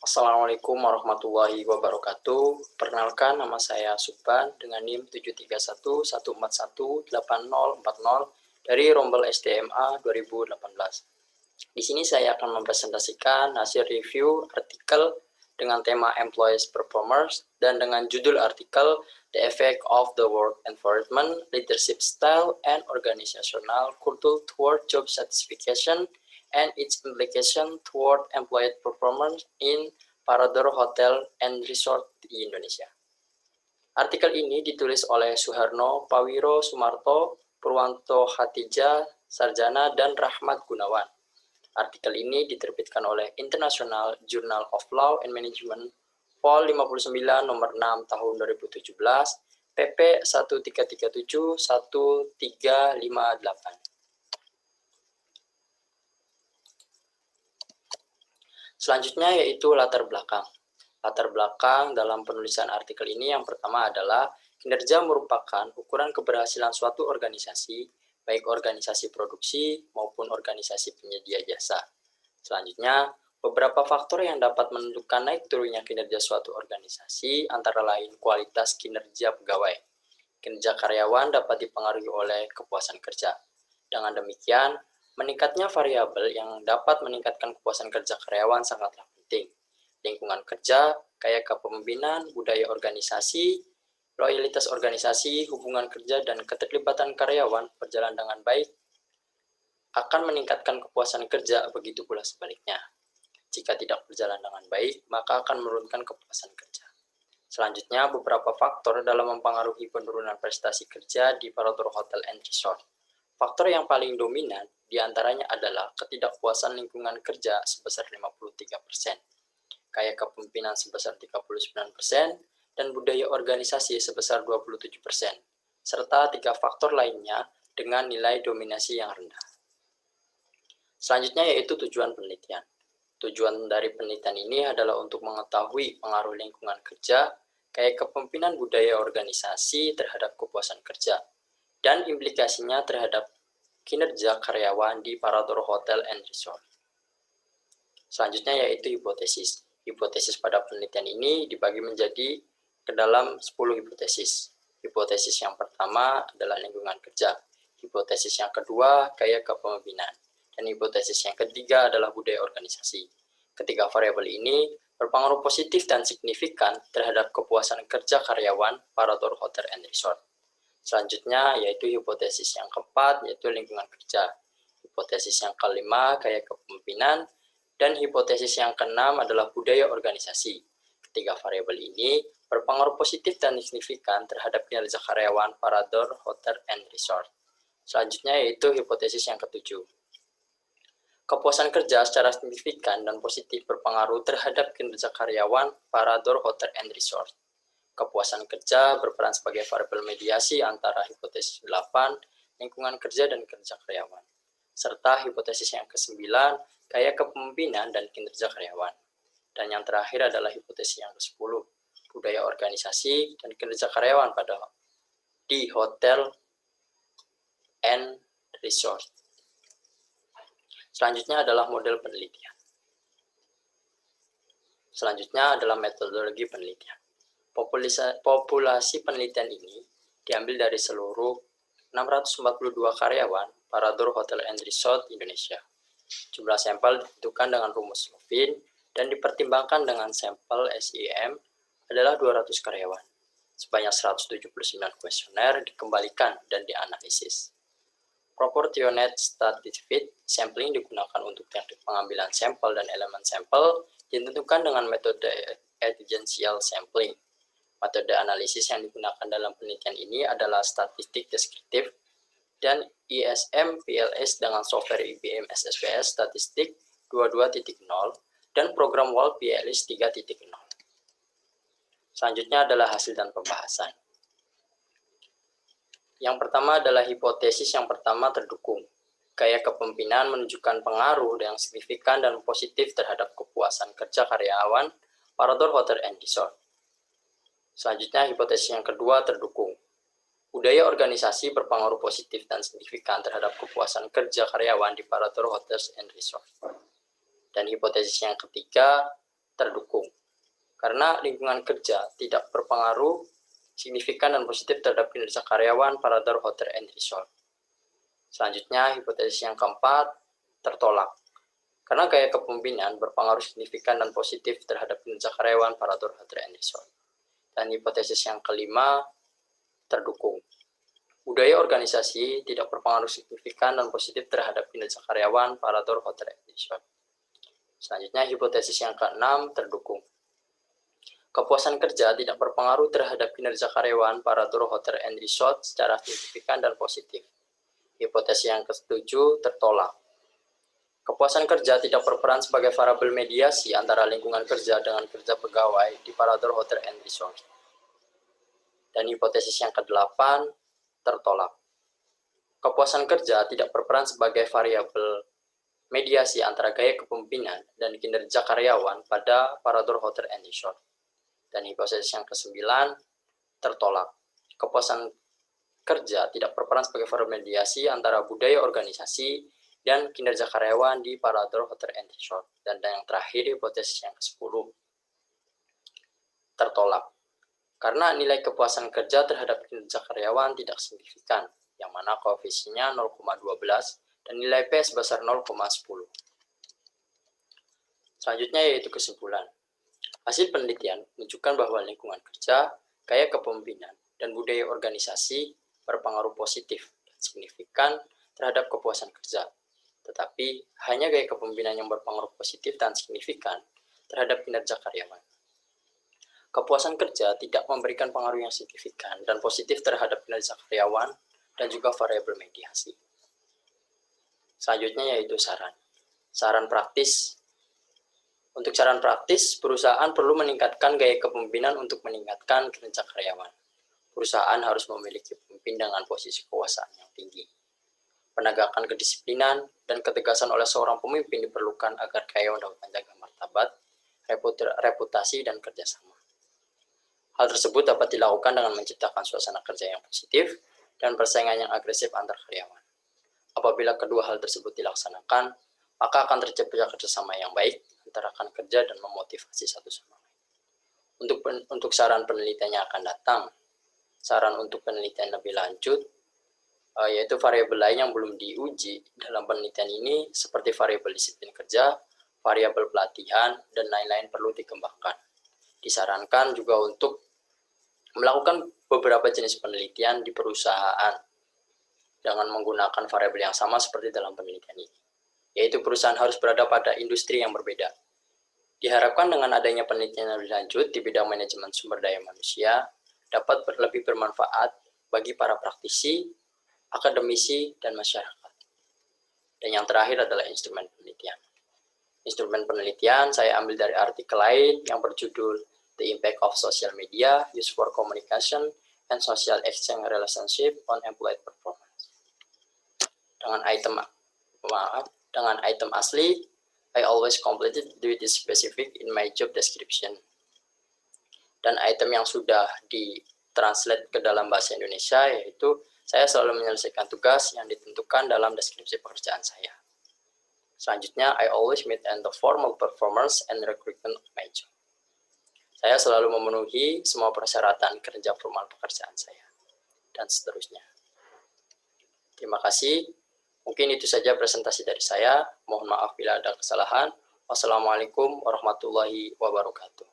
Assalamualaikum warahmatullahi wabarakatuh. Perkenalkan, nama saya Subhan dengan NIM 73114180040 dari Rombel SDMA 2018. Di sini saya akan mempresentasikan hasil review artikel dengan tema Employees Performance dan dengan judul artikel The Effect of the Work Environment, Leadership Style, and Organizational Culture Toward Job Satisfaction and its implication toward employee performance in Parador Hotel and Resort di Indonesia. Artikel ini ditulis oleh Suharno Pawiro Sumarto, Purwanto Hatija Sarjana, dan Rahmat Gunawan. Artikel ini diterbitkan oleh International Journal of Law and Management Vol 59 nomor 6 tahun 2017, pp 1337-1358. Selanjutnya yaitu latar belakang. Latar belakang dalam penulisan artikel ini yang pertama adalah kinerja merupakan ukuran keberhasilan suatu organisasi, baik organisasi produksi maupun organisasi penyedia jasa. Selanjutnya, beberapa faktor yang dapat menentukan naik turunnya kinerja suatu organisasi antara lain kualitas kinerja pegawai. Kinerja karyawan dapat dipengaruhi oleh kepuasan kerja. Dengan demikian, meningkatnya variabel yang dapat meningkatkan kepuasan kerja karyawan sangatlah penting. Lingkungan kerja, gaya kepemimpinan, budaya organisasi, loyalitas organisasi, hubungan kerja, dan keterlibatan karyawan berjalan dengan baik akan meningkatkan kepuasan kerja, begitu pula sebaliknya. Jika tidak berjalan dengan baik, maka akan menurunkan kepuasan kerja. Selanjutnya, beberapa faktor dalam mempengaruhi penurunan prestasi kerja di Parador Hotel and Resort. Faktor yang paling dominan diantaranya adalah ketidakpuasan lingkungan kerja sebesar 53%, gaya kepemimpinan sebesar 39%, dan budaya organisasi sebesar 27%, serta 3 faktor lainnya dengan nilai dominasi yang rendah. Selanjutnya yaitu tujuan penelitian. Tujuan dari penelitian ini adalah untuk mengetahui pengaruh lingkungan kerja, gaya kepemimpinan budaya organisasi terhadap kepuasan kerja, dan implikasinya terhadap kinerja karyawan di Parador Hotel and Resort. Selanjutnya yaitu hipotesis. Hipotesis pada penelitian ini dibagi menjadi ke dalam 10 hipotesis. Hipotesis yang pertama adalah lingkungan kerja. Hipotesis yang kedua, gaya kepemimpinan. Dan hipotesis yang ketiga adalah budaya organisasi. Ketiga variabel ini berpengaruh positif dan signifikan terhadap kepuasan kerja karyawan Parador Hotel and Resort. Selanjutnya yaitu hipotesis yang keempat, yaitu lingkungan kerja. Hipotesis yang kelima, gaya kepemimpinan. Dan hipotesis yang keenam adalah budaya organisasi. Ketiga variabel ini berpengaruh positif dan signifikan terhadap kinerja karyawan Parador Hotel and Resort. Selanjutnya yaitu hipotesis yang ketujuh. Kepuasan kerja secara signifikan dan positif berpengaruh terhadap kinerja karyawan Parador Hotel and Resort. Kepuasan kerja berperan sebagai variabel mediasi antara hipotesis 8, lingkungan kerja dan kinerja karyawan. Serta hipotesis yang ke-9, gaya kepemimpinan dan kinerja karyawan. Dan yang terakhir adalah hipotesis yang ke-10, budaya organisasi dan kinerja karyawan di hotel and resort. Selanjutnya adalah model penelitian. Selanjutnya adalah metodologi penelitian. Populasi penelitian ini diambil dari seluruh 642 karyawan Parador Hotel and Resort Indonesia. Jumlah sampel ditentukan dengan rumus Lovin dan dipertimbangkan dengan sampel SIM adalah 200 karyawan. Sebanyak 179 kuesioner dikembalikan dan dianalisis. Proportionate Stratified Sampling digunakan untuk teknik pengambilan sampel dan elemen sampel ditentukan dengan metode Efficiential Sampling. Metode analisis yang digunakan dalam penelitian ini adalah statistik deskriptif dan ISM PLS dengan software IBM SSPS Statistik 22.0 dan program WAL PLS 3.0. Selanjutnya adalah hasil dan pembahasan. Yang pertama adalah hipotesis yang pertama terdukung. Gaya kepemimpinan menunjukkan pengaruh yang signifikan dan positif terhadap kepuasan kerja karyawan Parador Hotel and Resort. Selanjutnya hipotesis yang kedua terdukung. Budaya organisasi berpengaruh positif dan signifikan terhadap kepuasan kerja karyawan di Parador Hotels and Resort. Dan hipotesis yang ketiga, terdukung. Karena lingkungan kerja tidak berpengaruh signifikan dan positif terhadap kinerja karyawan Parador Hotel and Resort. Selanjutnya, hipotesis yang keempat tertolak. Karena gaya kepemimpinan berpengaruh signifikan dan positif terhadap kinerja karyawan Parador Hotel and Resort. Dan hipotesis yang kelima terdukung. Budaya organisasi tidak berpengaruh signifikan dan positif terhadap kinerja karyawan Parador Hotel and Resort. Selanjutnya, hipotesis yang keenam terdukung. Kepuasan kerja tidak berpengaruh terhadap kinerja karyawan Parador Hotel and Resort secara signifikan dan positif. Hipotesis yang ketujuh tertolak. Kepuasan kerja tidak berperan sebagai variabel mediasi antara lingkungan kerja dengan kerja pegawai di Parador Hotel and Resort. Dan hipotesis yang kedelapan tertolak. Kepuasan kerja tidak berperan sebagai variabel mediasi antara gaya kepemimpinan dan kinerja karyawan pada Parador Hotel and Resort. Dan hipotesis yang kesembilan tertolak. Kepuasan kerja tidak berperan sebagai variabel mediasi antara budaya organisasi dan kinerja karyawan di Parador Hotel and Resort. Dan yang terakhir, hipotesis yang ke-10 tertolak. Karena nilai kepuasan kerja terhadap kinerja karyawan tidak signifikan, yang mana koefisiennya 0,12 dan nilai P sebesar 0,10. Selanjutnya yaitu kesimpulan. Hasil penelitian menunjukkan bahwa lingkungan kerja, gaya kepemimpinan, dan budaya organisasi berpengaruh positif dan signifikan terhadap kepuasan kerja. Tetapi hanya gaya kepemimpinan yang berpengaruh positif dan signifikan terhadap kinerja karyawan. Kepuasan kerja tidak memberikan pengaruh yang signifikan dan positif terhadap kinerja karyawan dan juga variabel mediasi. Selanjutnya yaitu saran. Saran praktis. Untuk saran praktis, perusahaan perlu meningkatkan gaya kepemimpinan untuk meningkatkan kinerja karyawan. Perusahaan harus memiliki pemimpin dengan posisi kekuasaan yang tinggi. Penegakan kedisiplinan dan ketegasan oleh seorang pemimpin diperlukan agar karyawan dapat menjaga martabat, reputasi, dan kerjasama. Hal tersebut dapat dilakukan dengan menciptakan suasana kerja yang positif dan persaingan yang agresif antar karyawan. Apabila kedua hal tersebut dilaksanakan, maka akan tercipta kerjasama yang baik antara rekan kerja dan memotivasi satu sama lain. Untuk saran penelitiannya akan datang, saran untuk penelitian lebih lanjut, yaitu variabel lain yang belum diuji dalam penelitian ini seperti variabel disiplin kerja, variabel pelatihan, dan lain-lain perlu dikembangkan. Disarankan juga untuk melakukan beberapa jenis penelitian di perusahaan dengan menggunakan variabel yang sama seperti dalam penelitian ini, yaitu perusahaan harus berada pada industri yang berbeda. Diharapkan dengan adanya penelitian yang lebih lanjut di bidang manajemen sumber daya manusia dapat lebih bermanfaat bagi para praktisi, akademisi, dan masyarakat. Dan yang terakhir adalah instrumen penelitian. Instrumen penelitian saya ambil dari artikel lain yang berjudul The Impact of Social Media Used for Communication and Social Exchange Relationship on Employee Performance. Dengan item asli, I always completed with this specific in my job description. Dan item yang sudah ditranslate ke dalam bahasa Indonesia yaitu saya selalu menyelesaikan tugas yang ditentukan dalam deskripsi pekerjaan saya. Selanjutnya, I always meet the formal performance and recruitment of my job. Saya selalu memenuhi semua persyaratan kerja formal pekerjaan saya, dan seterusnya. Terima kasih. Mungkin itu saja presentasi dari saya. Mohon maaf bila ada kesalahan. Wassalamualaikum warahmatullahi wabarakatuh.